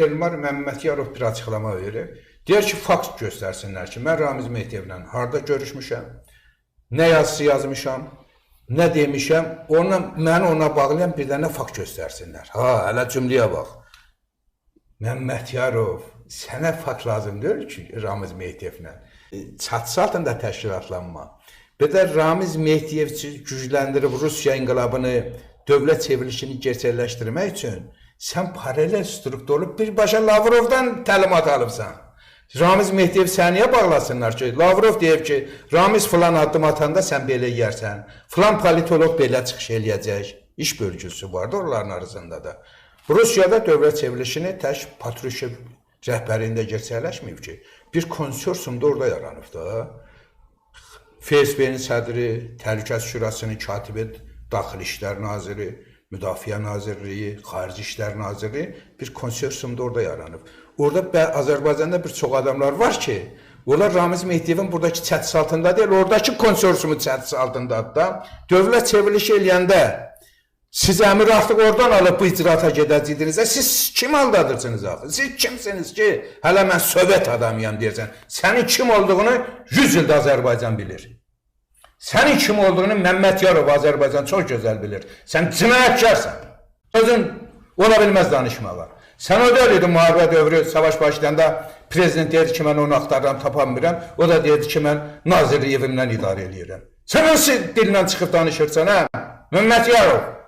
Elmar Məmmədiyarov bir açıqlama verir. Deyir ki, fakt göstərsinlər ki, mən Ramiz Mehdiyevlə harda görüşmüşəm, nə yazısı yazmışam, nə demişəm, məni ona bağlayan bir dənə fakt göstərsinlər. Hələ cümləyə bax. Məmmədiyarov, sənə fakt lazım deyil ki, Ramiz Mehdiyevlə. Çatısı altında təşkilatlanma. Bir də Ramiz Mehdiyev gücləndirib Rusiya inqilabını, dövlət çevrilişini gerçəkləşdirmək üçün sən paralel struktur olub birbaşa Lavrovdan təlimat alıbsan. Ramiz Mehdiyev səni niyə bağlasınlar ki? Lavrov deyib ki, Ramiz filan addım atanda sən belə yersən, filan politolog belə çıxış eləyəcək. İş bölgüsü vardı onların arasında da. Rusiyada dövlət çevrilişini tək Patrushev rəhbərində gerçəkləşməyib ki, bir konsorsiyum da orada yaranıb da. FSB-nin sədri, Təhlükəsizlik Şurasının katibi, Daxili İşlər Naziri, Müdafiə Nazirliyi, Xarici İşlər Nazirliyi bir konsorsiyum da orada yaranıb. Orada Azərbaycanda bir çox adamlar var ki, onlar Ramiz Mehdiyevin buradakı çətisi altında deyil, oradakı konsorsiumun çətisi altındadır da. Dövlət çevrilişi eləyəndə siz əmir artıq oradan alıb bu icraata gedəcəkdinizsə, siz kim aldadırsınız axı? Siz kimsiniz ki, hələ mən Sovet adamıyam deyirsən. Sənin kim olduğunu 100 ildə Azərbaycan bilir. Sənin kim olduğunu Məmmədiyarov Azərbaycan çox gözəl bilir. Sən cinayətkarsan. Sözün ola bilməz danışmağa. Sən o deyil idin müharibə dövrü, savaş başlayanda prezident deyirdi ki, mən onu axtarıram, tapanmıram. O da deyirdi ki, mən nazirlik evimdən idarə edirəm. Sən hansı dillə çıxıb danışırsan, hə? Məmmədiyarov.